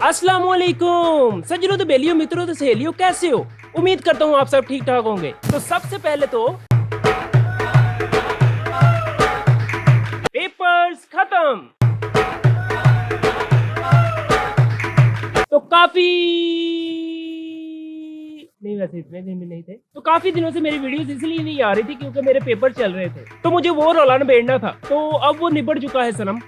अस्सलामुअलैकुम सज्जनों, तो बेलियों, मित्रों, तो सहेलियों, कैसे हो? उम्मीद करता हूँ आप सब ठीक ठाक होंगे। तो सबसे पहले तो पेपर्स खत्म। तो काफी नहीं, वैसे इतने दिन भी नहीं थे। तो काफी दिनों से मेरी वीडियोस इसलिए नहीं आ रही थी क्योंकि मेरे पेपर चल रहे थे, तो मुझे वो रौला निबेड़ना था। तो अब वो निबड़ चुका है सनम।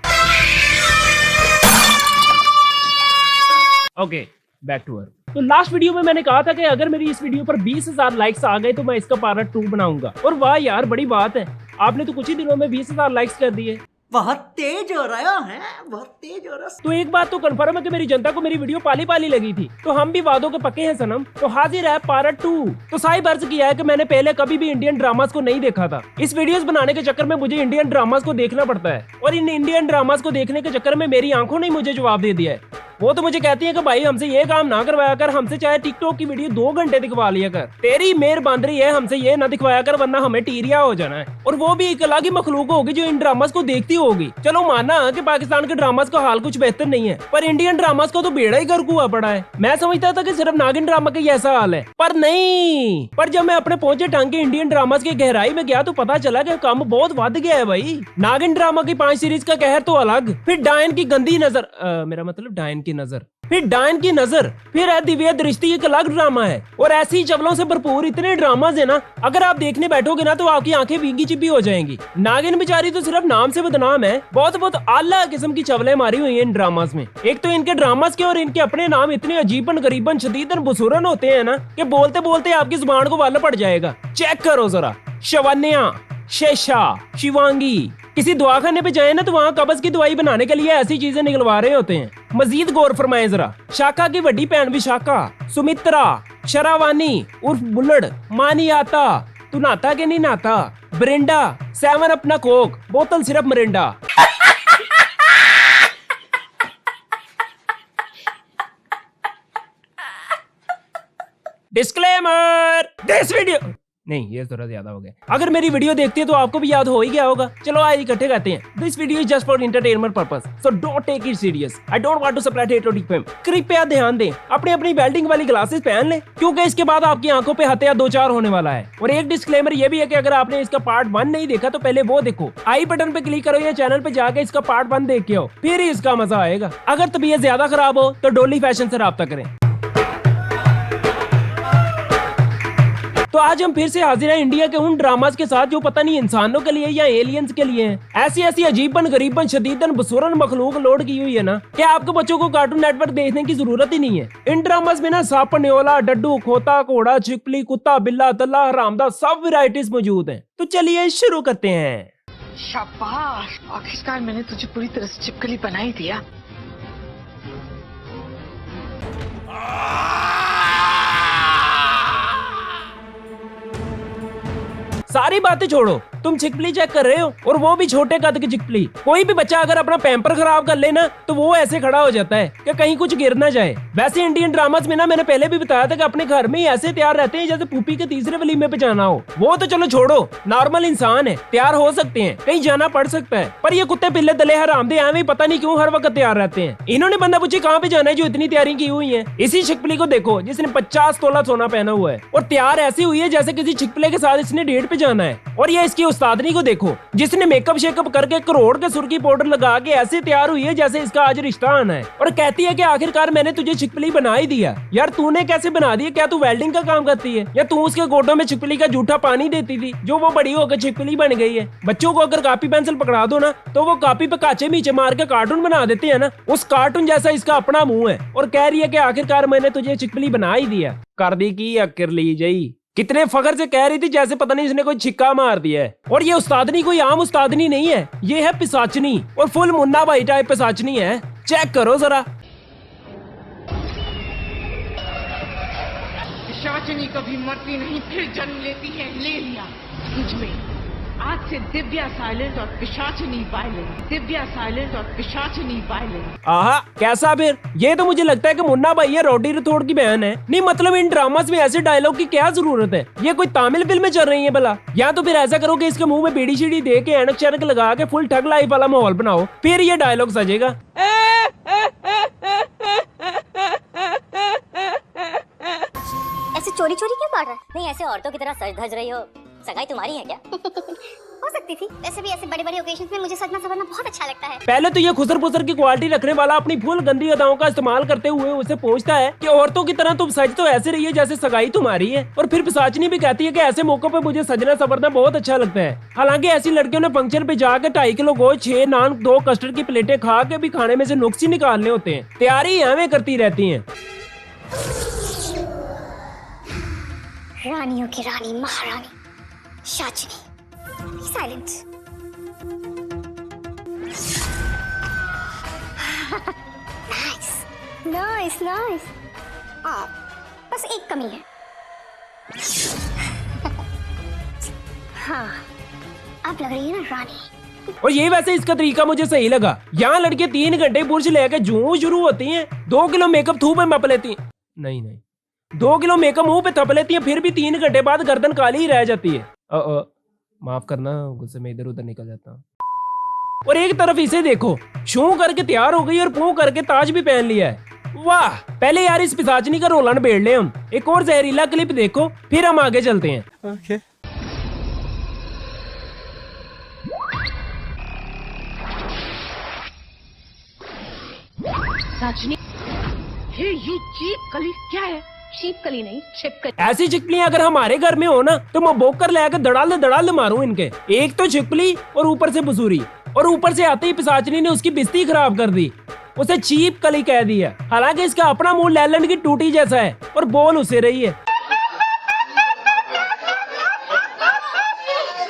Okay, back to work. तो लास्ट वीडियो में मैंने कहा था कि अगर मेरी इस वीडियो पर 20,000 लाइक्स आ गए तो मैं इसका पार्ट 2 बनाऊंगा। और वाह यार, बड़ी बात है, आपने तो कुछ ही दिनों में 20,000 लाइक्स कर दिए। बहुत तेज हो रहा है, बहुत तेज हो रहा है। तो एक बात तो कंफर्म है कि मेरी जनता को मेरी वीडियो पाली पाली लगी थी। तो हम भी वादों के पक्के हैं सनम। तो हाजिर है पार्ट 2। तो साहिब अर्ज किया है कि मैंने पहले कभी भी इंडियन ड्रामास को नहीं देखा था। इस वीडियोस बनाने के चक्कर में मुझे इंडियन ड्रामास को देखना पड़ता है, और इन इंडियन ड्रामास को देखने के चक्कर में मेरी आंखों ने मुझे जवाब दे दिया है। वो तो मुझे कहती है कि भाई हमसे ये काम ना करवाया कर, हमसे चाहे टिकटॉक की वीडियो 2 घंटे दिखवा लिया कर। तेरी मेहरबानी है, हमसे ये ना दिखवाया कर, वरना हमें टीरिया हो जाना है। और वो भी एक अलग ही मखलूक होगी जो इन ड्रामास को देखती होगी। चलो माना कि पाकिस्तान के ड्रामास का हाल कुछ बेहतर नहीं है, पर इंडियन ड्रामास का तो बेड़ा ही गर्क हुआ पड़ा है। मैं समझता था कि सिर्फ नागिन ड्रामा का ही ऐसा हाल है, पर नहीं। पर जब मैं अपने पहुंचे ढंग के इंडियन ड्रामास की गहराई में गया तो पता चला कि काम बहुत बढ़ गया है भाई। नागिन ड्रामा की 5 सीरीज का कहर तो अलग, फिर डायन की गंदी नजर, मेरा मतलब डायन की नजर, फिर डायन की नजर, फिर है दिव्या दृष्टि, एक अलग ड्रामा है। और ऐसी ही चवलों से भरपूर इतने ड्रामाज है ना, अगर आप देखने बैठोगे ना तो आपकी आंखें भीगी चिपी हो जाएंगी। नागिन बेचारी तो सिर्फ नाम से बदनाम है, बहुत बहुत आला किस्म की चवलें मारी हुई हैं इन ड्रामास में। एक तो इनके ड्रामास के और इनके अपने नाम इतने अजीबन गरीबन शदीदन बुसूरन होते हैं ना कि बोलते बोलते आपकी जुबान को वाला पड़ जाएगा। चेक करो जरा, शवन्या, शेषा, शिवांगी, किसी दवाखाने पे जाए ना तो वहाँ कब्ज की दवाई बनाने के लिए ऐसी चीजें निकलवा रहे होते हैं। मजीद गौर फरमाए जरा, शाखा की बड़ी बहन विशाखा, सुमित्रा, शरावानी उर्फ बुल्लड़, मानी आता, तू नाता के नहीं नाता, ब्रिंडा, 7 अपना कोक, बोतल सिर्फ मरिंडा। डिस्क्लेमर, दिस वीडियो नहीं, ये थोड़ा ज्यादा हो गया। अगर मेरी वीडियो देखते हैं तो आपको भी याद हो ही गया होगा। चलो आज इकट्ठे करते हैं। This video is just for entertainment purpose, so don't take it serious. I don't want to spread hate और डिफेम। कृपया ध्यान दें, अपनी अपनी वेल्डिंग वाली ग्लासेस पहन लें, क्योंकि इसके बाद आपकी आंखों पे हत्या 2-4 होने वाला है। और एक डिस्क्लेमर ये भी है कि अगर आपने इसका पार्ट 1 नहीं देखा तो पहले वो देखो, आई बटन पे क्लिक करो या चैनल पे जाके इसका पार्ट 1 देख के आओ, फिर ही इसका मजा आएगा। अगर तबीयत ज्यादा खराब हो तो डोली फैशन से राब्ता करें। तो आज हम फिर से हाजिर हैं इंडिया के उन ड्रामास के साथ जो पता नहीं इंसानों के लिए या एलियंस के लिए हैं। ऐसी ऐसी अजीबन गरीबन शदीदन बसूरन मखलूक लोड की हुई है ना कि आपके बच्चों को कार्टून नेटवर्क देखने की जरूरत ही नहीं है। इन ड्रामास में ना सांप, न्योला, डड्डू, खोता, घोड़ा, छिपकली, कुत्ता, बिल्ला, तल्ला, हरामदा सब वैरायटीज मौजूद हैं। तो चलिए शुरू करते हैं। शाबाश, आखिरकार मैंने तुझे पूरी तरह से छिपकली बना ही दिया। सारी बातें छोड़ो, तुम छिपकली चेक कर रहे हो, और वो भी छोटे कद की छिपकली। कोई भी बच्चा अगर अपना पैम्पर खराब कर लेना तो वो ऐसे खड़ा हो जाता है कि कहीं कुछ गिर ना जाए। वैसे इंडियन ड्रामास में ना मैंने पहले भी बताया था कि अपने घर में ही ऐसे तैयार रहते हैं जैसे पुप्पी के तीसरे वलीमे पे जाना हो। वो तो चलो छोड़ो, नॉर्मल इंसान है, तैयार हो सकते हैं, कहीं जाना पड़ सकता है। पर ये कुत्ते पिल्ले दले हरामदे एवं पता नहीं क्यों हर वक्त तैयार रहते हैं। इन्होंने बंदा पूछे कहाँ पे जाना है जो इतनी तैयारी की हुई है। इसी छिपकली को देखो जिसने 50 तोला सोना पहना हुआ है और तैयार ऐसी हुई है जैसे किसी छिपकले के साथ इसने डेट पे जाना है। और ये इसकी उस्तादनी को देखो जिसने मेकअप शेकअप करके करोड़ के सुर्खी पाउडर लगा के ऐसे तैयार हुई है जैसे इसका आज रिश्ता आना है, और कहती है कि आखिरकार मैंने तुझे छिपकली बना ही दिया। यार तूने कैसे बना दिया? क्या तू वेल्डिंग का काम करती है या तू उसके गोडों में छिपकली का जूठा पानी देती थी जो वो बड़ी होकर छिपकली बन गई है? बच्चों को अगर कॉपी पेंसिल पकड़ा दो ना तो वो कॉपी पे काचे नीचे मार के कार्टून बना देते हैं ना, उस कार्टून जैसा इसका अपना मुंह है। और कह रही है कि आखिरकार मैंने तुझे छिपकली बना ही दिया। कर दी की अक्कर ली जई, कितने फखर से कह रही थी जैसे पता नहीं इसने कोई छिक्का मार दिया है। और ये उस्तादनी कोई आम उस्तादनी नहीं है, ये है पिसाचनी, और फुल मुन्ना भाई टाइप पिसाचनी है। चेक करो जरा। पिशाचनी कभी मरती नहीं, फिर जन्म लेती है। ले लिया मुझ में। आज से दिव्या साइलेंट और पिशाचनी वायलेंट, दिव्या साइलेंट और पिशाचनी वायलेंट। आहा, कैसा फिर? ये तो मुझे लगता है कि मुन्ना भाई ये रोटी रथोड़ की बहन है। नहीं मतलब इन ड्रामास में ऐसे डायलॉग की क्या जरूरत है? ये कोई तमिल फिल्में चल रही है भला? या तो फिर ऐसा करो कि इसके मुंह में बीड़ी शीड़ी दे के एनक चैनक लगा के फुल ठग लाइफ वाला माहौल बनाओ, फिर ये डायलॉग सजेगा। चोरी चोरी क्यों काट रहा है? नहीं, ऐसे औरतों की तरह सज धज रही हो, सगाई तुम्हारी है क्या? हो सकती थी। वैसे भी ऐसे बड़े बड़े ओकेजन में मुझे सजना सवरना बहुत अच्छा लगता है। पहले तो ये खुसर पुसर की क्वालिटी रखने वाला अपनी फुल गंदी अदाओं का इस्तेमाल करते हुए उसे पूछता है कि औरतों की तरह तुम सज तो ऐसे रही है जैसे सगाई तुम्हारी है, और फिर पिशाचनी भी कहती है कि ऐसे मौकों पे मुझे सजना सवरना बहुत अच्छा लगता है। हालांकि ऐसी लड़कियों ने फंक्शन पे जाकर 2.5 किलो गोश्त, 6 नान, 2 कस्टर्ड की प्लेटें खा के भी खाने में से नुक्स ही निकालने होते हैं। तैयारी हमें करती रहती है। रानियों की रानी महारानी शाचनी। साइलेंट। Nice nice. बस एक कमी है। हाँ, अब लग रही है ना रानी। और ये वैसे इसका तरीका मुझे सही लगा। यहाँ लड़के 3 घंटे पुरुष लेके जूं शुरू होती हैं, 2 किलो मेकअप थूप में मप लेती हैं। नहीं 2 किलो मेकअप मुंह पे थप लेती हैं, फिर भी 3 घंटे बाद गर्दन काली ही रह जाती है। माफ करना, गुस्से में इधर उधर निकल जाता हूँ। और एक तरफ इसे देखो, शू करके तैयार हो गई और पू करके ताज भी पहन लिया है। वाह, पहले यार इस पिशाचनी का रोलन बेड़ ले हम। एक और जहरीला क्लिप देखो, फिर हम आगे चलते हैं। Okay. साजनी, ये चीप कली क्या है? चीप कली नहीं, छिपकली। ऐसी छिपकलियां अगर हमारे घर में हो ना तो मैं बोकर लेकर दड़ाल मारूं इनके। एक तो छिपकली और ऊपर से बसूरी, और ऊपर से आते ही पिशाचनी ने उसकी बिस्ती खराब कर दी, उसे चीप कली कह दिया। हालांकि इसका अपना मुंह लैलन की टूटी जैसा है और बोल उसे रही है।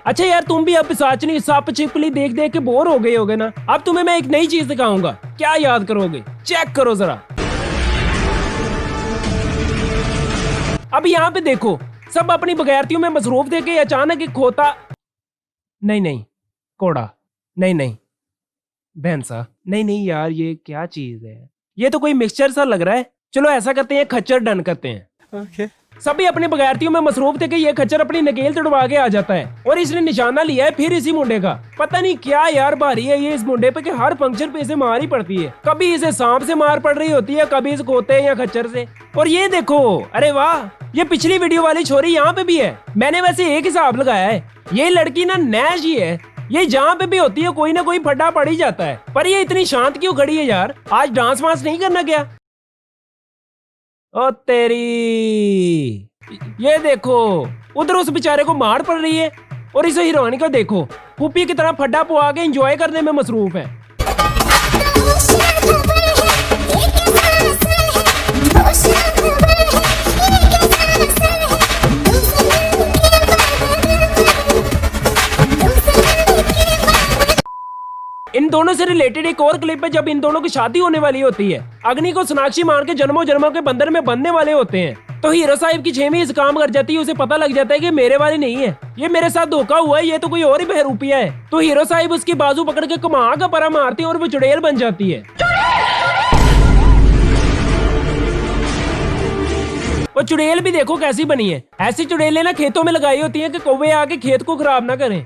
अच्छा यार, तुम भी अब पिशाचनी सप छिपकली देख देख के बोर हो गए होगे ना। अब तुम्हें मैं एक नई चीज दिखाऊंगा, क्या याद करोगे? चेक करो जरा। अब यहाँ पे देखो, सब अपनी बगैरतियों में मसरूफ थे कि अचानक एक खोता, नहीं कोड़ा, नहीं भैंसा, नहीं यार, ये क्या चीज है? ये तो कोई मिक्सचर सा लग रहा है। चलो ऐसा करते हैं, खच्चर डन करते हैं। Okay. सभी अपनी बगैरतियों में मसरूफ थे कि ये खच्चर अपनी नकेल तोड़वा के आ जाता है, और इसने निशाना लिया है फिर इसी मुंडे का। पता नहीं क्या यार भारी है ये इस मुंडे पे कि हर फंक्शन पे इसे मार ही पड़ती है। कभी इसे सांप से मार पड़ रही होती है, कभी इस खोते या खच्चर से। और ये देखो, अरे वाह, ये पिछली वीडियो वाली छोरी यहाँ पे भी है। मैंने वैसे एक हिसाब लगाया है, ये लड़की ना नैश ही है। ये जहाँ पे भी होती है कोई ना कोई फड्डा पड़ ही जाता है। पर ये इतनी शांत क्यों खड़ी है यार? आज डांस वांस नहीं करना क्या? ओ तेरी, ये देखो, उधर उस बेचारे को मार पड़ रही है, और इस हीरोइन को देखो, पुप्पी की तरह फड्डा पुआ के एंजॉय करने में मसरूफ है। इन दोनों से रिलेटेड एक और क्लिप है जब इन दोनों की शादी होने वाली होती है। अग्नि को सोनाक्षी मान के जन्मों जन्मों के बंधन में बंधने वाले होते हैं, तो हीरो साहिब की 6वीं इस काम कर जाती है। उसे पता लग जाता है कि मेरे वाली नहीं है, ये मेरे साथ धोखा हुआ है, ये तो कोई और ही बहरूपिया है। तो हीरो साहिब उसकी बाजू पकड़ के कमा का परा मारती है और वो चुड़ैल बन जाती है। वो चुड़ैल भी देखो कैसी बनी है। ऐसी चुड़ैलें ना खेतों में लगाई होती है कि कौवे आके खेत को खराब ना करें।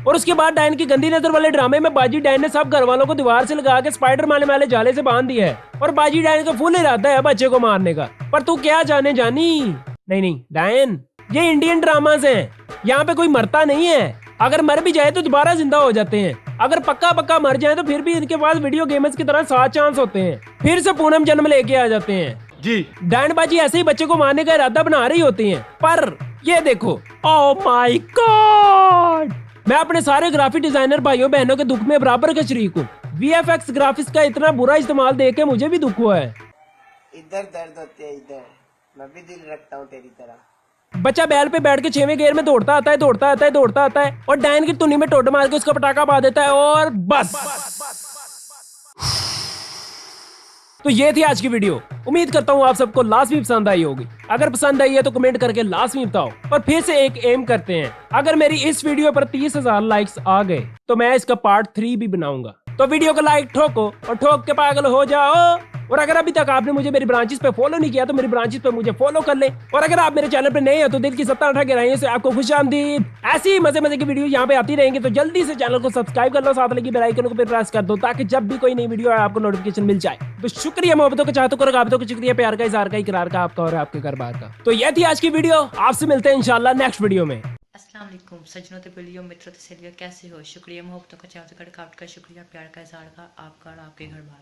और उसके बाद डायन की गंदी नजर वाले ड्रामे में बाजी डायन ने सब घर वालों को दीवार से लगा के स्पाइडर मारने वाले जाले से बांध दिया है, और बाजी डायन का फुल इरादा है बच्चे को मारने का। पर तू क्या जाने जानी। नहीं डायन, ये इंडियन ड्रामास हैं, यहाँ पे कोई मरता नहीं है। अगर मर भी जाए तो दोबारा जिंदा हो जाते हैं। अगर पक्का मर जाए तो फिर भी इनके पास वीडियो गेमर्स की तरह 7 चांस होते हैं, फिर से पूनम जन्म लेके आ जाते हैं जी। डायन बाजी ऐसे ही बच्चे को मारने का इरादा बना रही होती है। पर ये देखो, ओह माय गॉड, मैं अपने सारे ग्राफिक डिजाइनर भाइयों बहनों के दुख में बराबर का शरीक हूँ। VFX ग्राफिक्स का इतना बुरा इस्तेमाल देख के मुझे भी दुख हुआ है। इधर दर्द होते है, इधर मैं भी दिल रखता हूँ तेरी तरह। बच्चा बैल पे बैठ के 6वें गियर में दौड़ता आता है और डायन की तुनी में टोड मार के उसका पटाखा पा देता है, और बस। तो ये थी आज की वीडियो। उम्मीद करता हूँ आप सबको लास्ट भी पसंद आई होगी। अगर पसंद आई है तो कमेंट करके लास्ट में बताओ। और फिर से एक एम करते हैं, अगर मेरी इस वीडियो पर 30,000 लाइक्स आ गए तो मैं इसका पार्ट 3 भी बनाऊंगा। तो वीडियो को लाइक ठोको और ठोक के पागल हो जाओ। और अगर अभी तक आपने मुझे मेरी ब्रांचेस पे फॉलो नहीं किया तो मेरी ब्रांचेस पे मुझे फॉलो कर ले। और अगर आप मेरे चैनल पे नए हैं तो दिल की 17 गहराइयों से आपको खुशामदीद। ऐसी ही मजे मजे की वीडियो यहाँ पे आती रहेंगी, तो जल्दी से चैनल को सब्सक्राइब कर लो, साथ लगी बेल आइकन को भी प्रेस कर दो ताकि जब भी कोई नई वीडियो आए आपको नोटिफिकेशन मिल जाए। तो शुक्रिया मोहब्बतों का, चाहतों को, रगाबतों का, शुक्रिया प्यार का, इज़हार का, इकरार का, आपका और आपके घर बार का। तो ये थी आज की वीडियो, आपसे मिलते हैं इंशाल्लाह नेक्स्ट वीडियो में। अस्सलाम वालेकुम सज्जनों ते बिलियो मित्रों ते सहेलियों, कैसे हो? शुक्रिया मोहब्बतों का, चाहतों का, रगाबत का, शुक्रिया प्यार का, इज़हार का, आपका और आपके घर बार का।